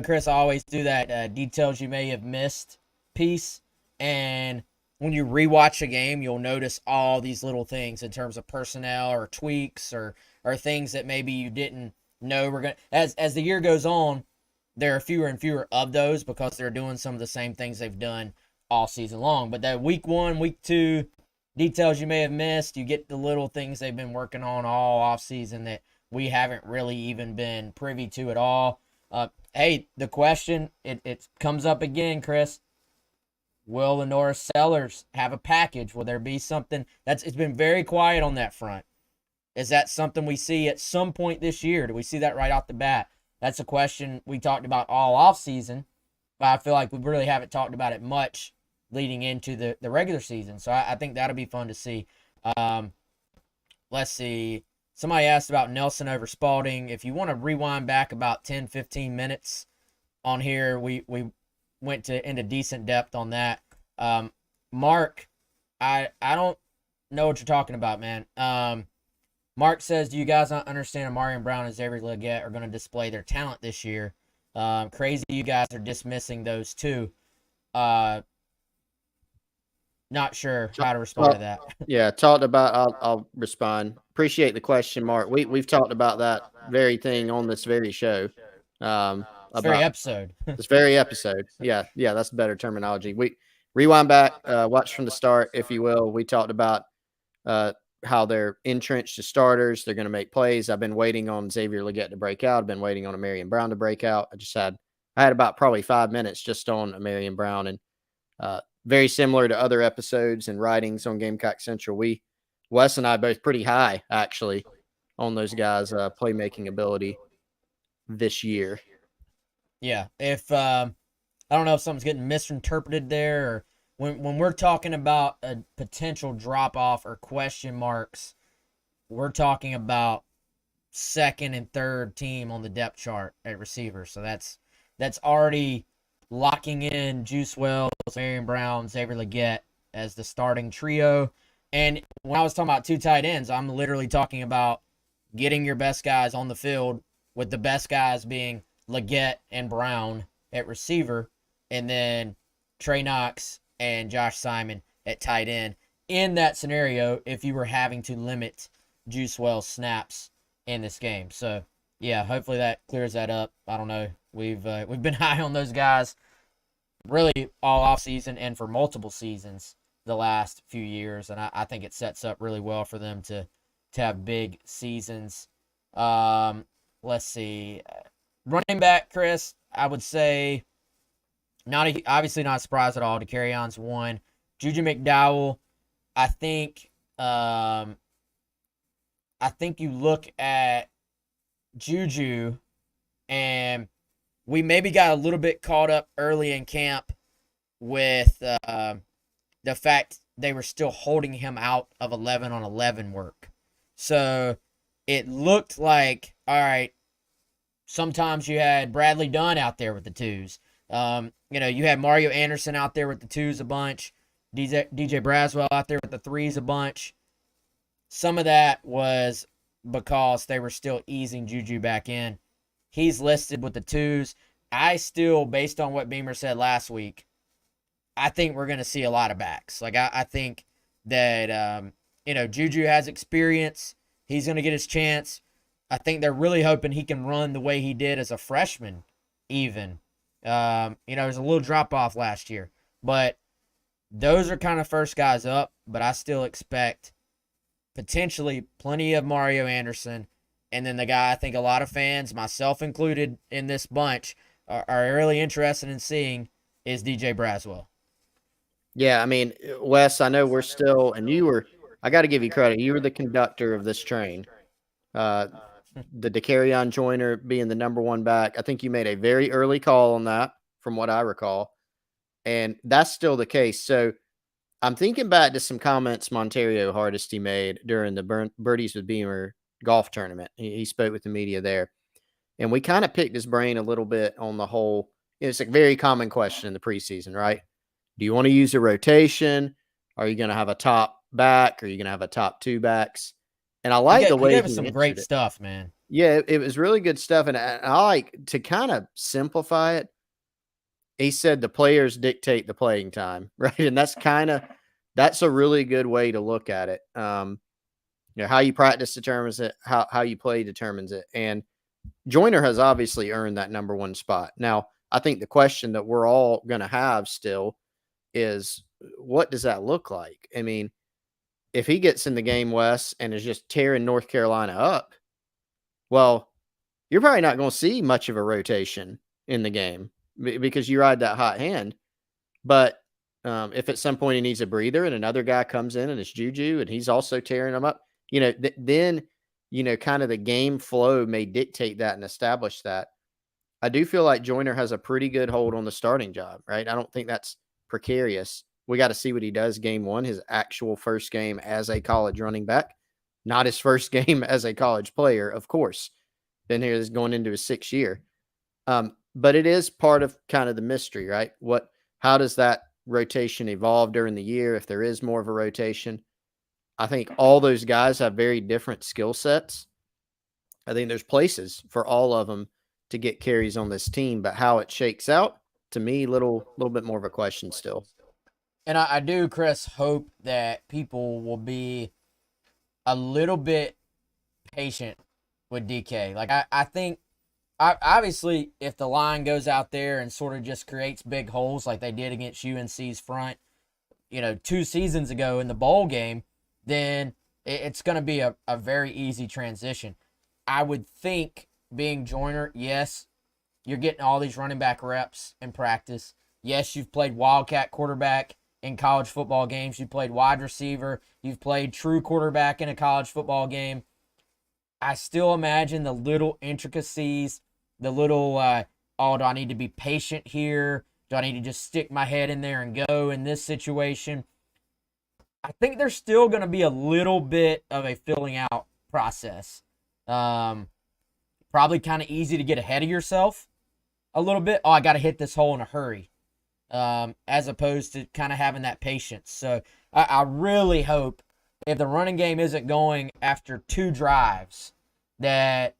A: Chris, I always do that details you may have missed piece. And when you rewatch a game, you'll notice all these little things in terms of personnel or tweaks or things that maybe you didn't know were going to. As the year goes on, there are fewer and fewer of those because they're doing some of the same things they've done all season long. But that week 1, week 2, details you may have missed, you get the little things they've been working on all offseason that we haven't really even been privy to at all. Hey, the question, it comes up again, Chris. Will Lenora Sellers have a package? Will there be something? It's been very quiet on that front. Is that something we see at some point this year? Do we see that right off the bat? That's a question we talked about all offseason, but I feel like we really haven't talked about it much leading into the regular season. So I think that'll be fun to see. Let's see. Somebody asked about Nelson over Spalding. If you want to rewind back about 10, 15 minutes on here, we went into decent depth on that. Mark, I don't know what you're talking about, man. Mark says, do you guys not understand Amari Brown and Xavier Luedecke are going to display their talent this year? Crazy you guys are dismissing those two. Not sure how to respond to that.
B: Yeah, talked about. I'll respond. Appreciate the question, Mark. We've talked about that very thing on this very show.
A: This very episode.
B: This very episode. Yeah, that's better terminology. We rewind back, watch from the start, if you will. We talked about how they're entrenched as starters. They're going to make plays. I've been waiting on Xavier Luedecke to break out. I've been waiting on Amarian Brown to break out. I had about probably 5 minutes just on Amarian Brown, and very similar to other episodes and writings on Gamecock Central. Wes and I both pretty high actually on those guys' playmaking ability this year.
A: Yeah, if I don't know if something's getting misinterpreted there, or when we're talking about a potential drop off or question marks, we're talking about second and third team on the depth chart at receiver. So that's already locking in Juice Wells, Marion Brown, Xavier Luedecke as the starting trio. And when I was talking about 2 tight ends, I'm literally talking about getting your best guys on the field, with the best guys being Luedecke and Brown at receiver, and then Trey Knox and Josh Simon at tight end. In that scenario, if you were having to limit Juice Wells snaps in this game. So, yeah, hopefully that clears that up. I don't know. We've been high on those guys really all off season and for multiple seasons the last few years, and I think it sets up really well for them to have big seasons. Let's see, running back, Chris. I would say obviously not surprised at all. To carry on's one. Juju McDowell. I think you look at Juju, and we maybe got a little bit caught up early in camp with the fact they were still holding him out of 11-on-11 work. So it looked like, all right, sometimes you had Bradley Dunn out there with the twos. You had Mario Anderson out there with the twos a bunch. DJ Braswell out there with the threes a bunch. Some of that was because they were still easing Juju back in. He's listed with the twos. I still, based on what Beamer said last week, I think we're going to see a lot of backs. Like, I think that, Juju has experience. He's going to get his chance. I think they're really hoping he can run the way he did as a freshman, even. There's a little drop off last year. But those are kind of first guys up. But I still expect potentially plenty of Mario Anderson. And then the guy I think a lot of fans, myself included in this bunch, are really interested in seeing is DJ Braswell.
B: Yeah, I mean, Wes, I know we're still, and I got to give you credit. You were the conductor of this train. The DeCarrion Joyner being the number one back. I think you made a very early call on that, from what I recall. And that's still the case. So I'm thinking back to some comments Montario Hardesty made during the Birdies with Beamer golf tournament. He spoke with the media there. And we kind of picked his brain a little bit on the whole. It's a very common question in the preseason, right? Do you want to use a rotation? Are you going to have a top back? Are you going to have a top two backs? And I like the way
A: he gave us
B: he
A: some great
B: answered it.
A: stuff, man.
B: Yeah, it was really good stuff. And I like to kind of simplify it. He said the players dictate the playing time, right? And that's a really good way to look at it. How you practice determines it, how you play determines it. And Joyner has obviously earned that number one spot. Now, I think the question that we're all going to have still is, what does that look like? I mean, if he gets in the game, Wes, and is just tearing North Carolina up, well, you're probably not going to see much of a rotation in the game because you ride that hot hand. But if at some point he needs a breather and another guy comes in and it's Juju and he's also tearing them up, then kind of the game flow may dictate that and establish that. I do feel like Joyner has a pretty good hold on the starting job, right? I don't think that's precarious. We got to see what he does game one, his actual first game as a college running back, not his first game as a college player, of course. Then he's going into his sixth year. But it is part of kind of the mystery, right? How does that rotation evolve during the year if there is more of a rotation? I think all those guys have very different skill sets. I think there's places for all of them to get carries on this team, but how it shakes out, to me, little bit more of a question still.
A: And I do, Chris, hope that people will be a little bit patient with DK. Like, I think, obviously, if the line goes out there and sort of just creates big holes like they did against UNC's front, 2 seasons ago in the bowl game, then it's going to be a very easy transition. I would think, being Joyner, yes, you're getting all these running back reps in practice. Yes, you've played Wildcat quarterback in college football games. You've played wide receiver. You've played true quarterback in a college football game. I still imagine the little intricacies, the little, do I need to be patient here? Do I need to just stick my head in there and go in this situation? I think there's still going to be a little bit of a filling out process. Probably kind of easy to get ahead of yourself a little bit. Oh, I got to hit this hole in a hurry. As opposed to kind of having that patience. So I really hope if the running game isn't going after 2 drives, that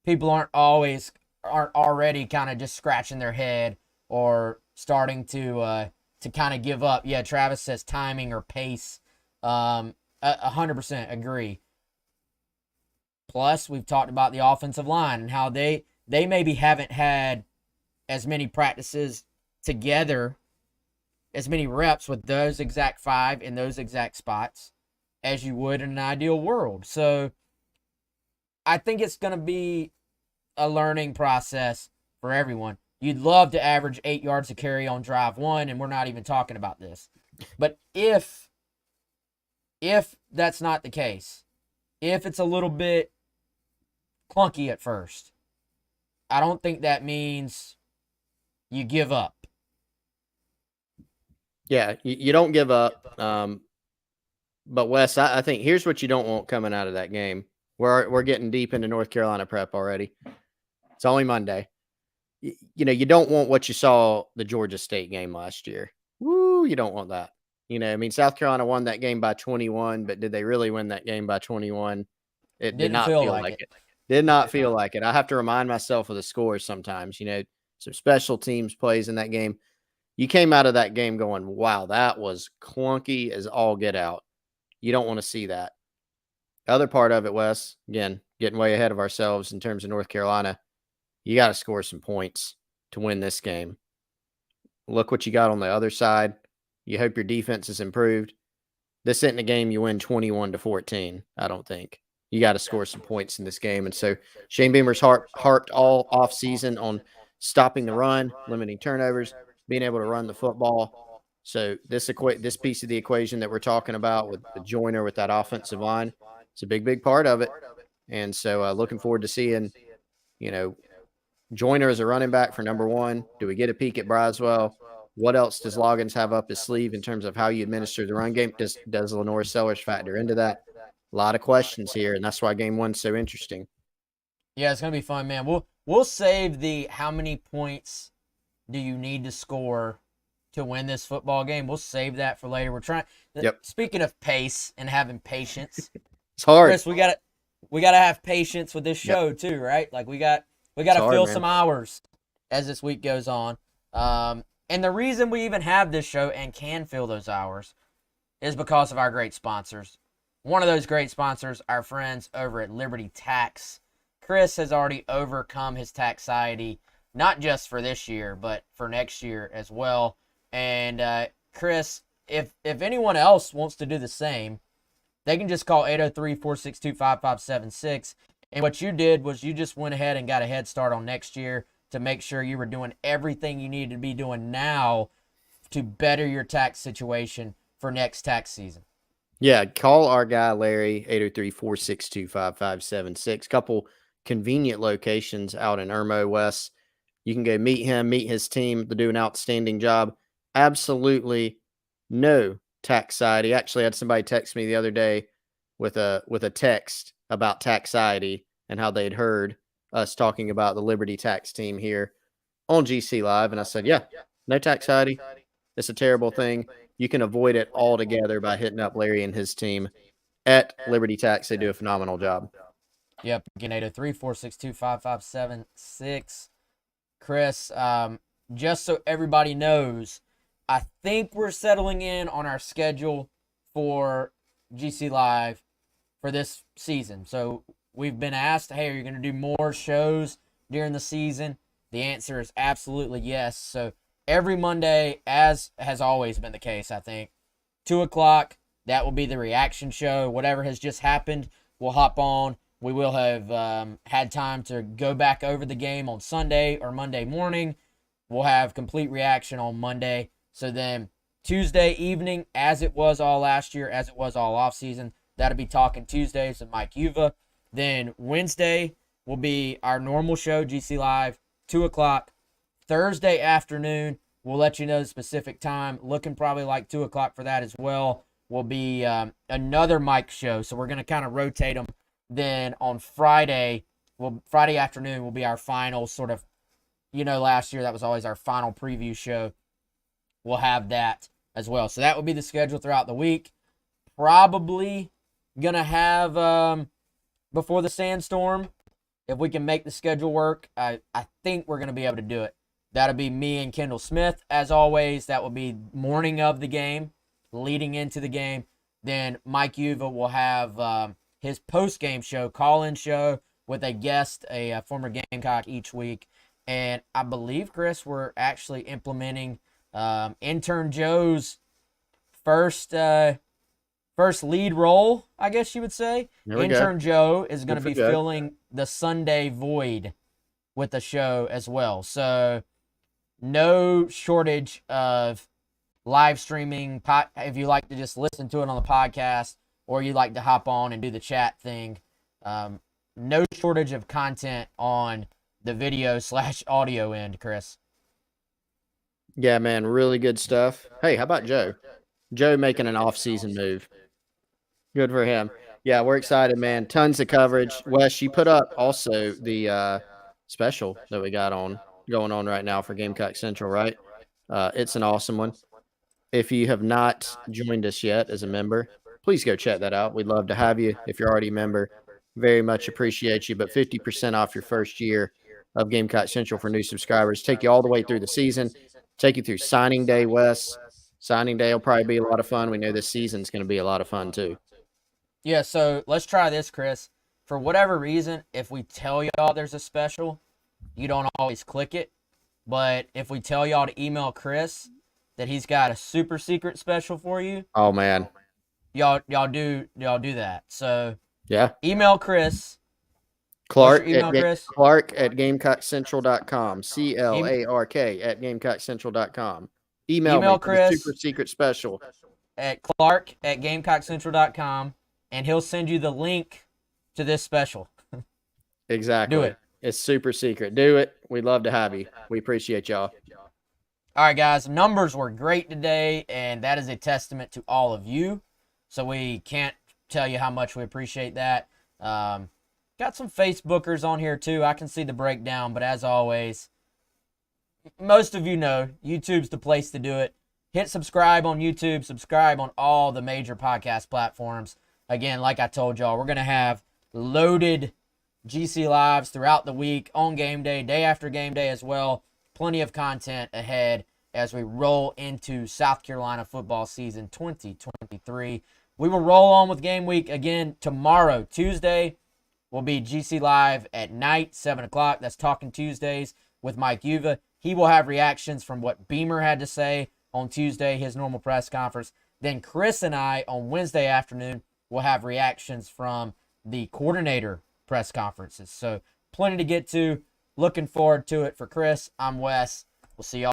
A: people aren't already kind of just scratching their head or starting to kind of give up. Yeah, Travis says timing or pace. 100% agree. Plus, we've talked about the offensive line and how they maybe haven't had as many practices together, as many reps with those exact 5 in those exact spots as you would in an ideal world. So I think it's going to be a learning process for everyone. You'd love to average 8 yards a carry on drive 1, and we're not even talking about this. But if that's not the case, if it's a little bit clunky at first, I don't think that means you give up.
B: Yeah, you don't give up. But Wes, I think here's what you don't want coming out of that game. We're getting deep into North Carolina prep already. It's only Monday. You don't want what you saw the Georgia State game last year. Woo, you don't want that. I mean, South Carolina won that game by 21, but did they really win that game by 21? It did
A: Didn't
B: not
A: feel
B: feel
A: like
B: like
A: it.
B: it. Did not feel like it. I have to remind myself of the scores sometimes. Some special teams plays in that game. You came out of that game going, wow, that was clunky as all get out. You don't want to see that. Other part of it, Wes, again, getting way ahead of ourselves in terms of North Carolina, you got to score some points to win this game. Look what you got on the other side. You hope your defense is improved. This isn't a game you win 21-14, I don't think. You got to score some points in this game. And so Shane Beamer's harped all off season on stopping the run, limiting turnovers, being able to run the football. So this piece of the equation that we're talking about with the joiner with that offensive line, it's a big, big part of it. And so looking forward to seeing, you know, Joyner as a running back for number one. Do we get a peek at Braswell? What else does Loggins have up his sleeve in terms of how you administer the run game? Does Lenore Sellers factor into that? A lot of questions here, and that's why game one's so interesting.
A: Yeah, it's gonna be fun, man. We'll save the how many points do you need to score to win this football game. We'll save that for later. We're trying.
B: Yep.
A: Speaking of pace and having patience,
B: It's hard.
A: Chris, we gotta have patience with this show too, right? Like we gotta fill some hours as this week goes on. And the reason we even have this show and can fill those hours is because of our great sponsors. One of those great sponsors, our friends over at Liberty Tax. Chris has already overcome his taxiety, not just for this year, but for next year as well. And Chris, if anyone else wants to do the same, they can just call 803-462-5576. And what you did was you just went ahead and got a head start on next year to make sure you were doing everything you needed to be doing now to better your tax situation for next tax season.
B: Yeah, call our guy Larry, 803-462-5576. Couple convenient locations out in Irmo, West. You can go meet him, meet his team. They do an outstanding job. Absolutely no taxiety. Actually, I had somebody text me the other day with a text about taxiety and how they'd heard us talking about the Liberty Tax team here on GC Live. And I said, yeah, no taxiety. It's a terrible thing. You can avoid it altogether by hitting up Larry and his team at Liberty Tax. They do a phenomenal job.
A: Yep. Again, 803-462-5576. Chris, just so everybody knows, I think we're settling in on our schedule for GC Live for this season. So we've been asked, hey, are you going to do more shows during the season? The answer is absolutely yes. So every Monday, as has always been the case, I think, 2 o'clock, that will be the reaction show. Whatever has just happened, we'll hop on. We will have had time to go back over the game on Sunday or Monday morning. We'll have complete reaction on Monday. So then Tuesday evening, as it was all last year, as it was all offseason, that'll be Talking Tuesdays with Mike Yuva. Then Wednesday will be our normal show, GC Live, 2 o'clock. Thursday afternoon, we'll let you know the specific time. Looking probably like 2 o'clock for that as well. Will be another Mike show. So we're going to kind of rotate them. Then on Friday afternoon will be our final sort of, last year that was always our final preview show. We'll have that as well. So that will be the schedule throughout the week. Probably going to have before the sandstorm, if we can make the schedule work, I think we're going to be able to do it. That'll be me and Kendall Smith. As always, that will be morning of the game, leading into the game. Then Mike Yuva will have his post-game show, call-in show, with a guest, a former Gamecock each week. And I believe, Chris, we're actually implementing intern Joe's first lead role, I guess you would say. Intern Joe is going to be filling the Sunday void with the show as well. So no shortage of live streaming. If you like to just listen to it on the podcast or you like to hop on and do the chat thing, no shortage of content on the video/audio end, Chris.
B: Yeah, man, really good stuff. Hey, how about Joe? Joe making an off-season move. Good for him. Yeah, we're excited, man. Tons of coverage. Wes, you put up also the special that we got on going on right now for Gamecock Central, right? It's an awesome one. If you have not joined us yet as a member, please go check that out. We'd love to have you. If you're already a member, very much appreciate you. But 50% off your first year of Gamecock Central for new subscribers. Take you all the way through the season. Take you through signing day, Wes. Signing day will probably be a lot of fun. We know this season's going to be a lot of fun too.
A: Yeah, so let's try this, Chris. For whatever reason, if we tell y'all there's a special, you don't always click it. But if we tell y'all to email Chris that he's got a super secret special for you,
B: Oh man,
A: y'all do that. So
B: yeah.
A: email Chris. What's your
B: Clark
A: email, Chris?
B: Clark at GamecockCentral.com.
A: Em-
B: CLARK at GamecockCentral.com. Email me
A: email
B: for the super
A: Chris
B: secret special.
A: at Clark at GamecockCentral.com, and he'll send you the link to this special.
B: Exactly.
A: Do it.
B: It's super secret. Do it. We'd love to have you. We appreciate y'all.
A: All right, guys. Numbers were great today, and that is a testament to all of you. So we can't tell you how much we appreciate that. Got some Facebookers on here too. I can see the breakdown, but as always, most of you know YouTube's the place to do it. Hit subscribe on YouTube, subscribe on all the major podcast platforms. Again, like I told y'all, we're going to have loaded GC Lives throughout the week, on game day after game day as well. Plenty of content ahead as we roll into South Carolina football season 2023. We will roll on with game week again tomorrow, Tuesday. Will be GC Live at night, 7 o'clock. That's Talking Tuesdays with Mike Uva. He will have reactions from what Beamer had to say on Tuesday, his normal press conference. Then Chris and I on Wednesday afternoon will have reactions from the coordinator press conferences. So plenty to get to. Looking forward to it. For Chris, I'm Wes. We'll see y'all.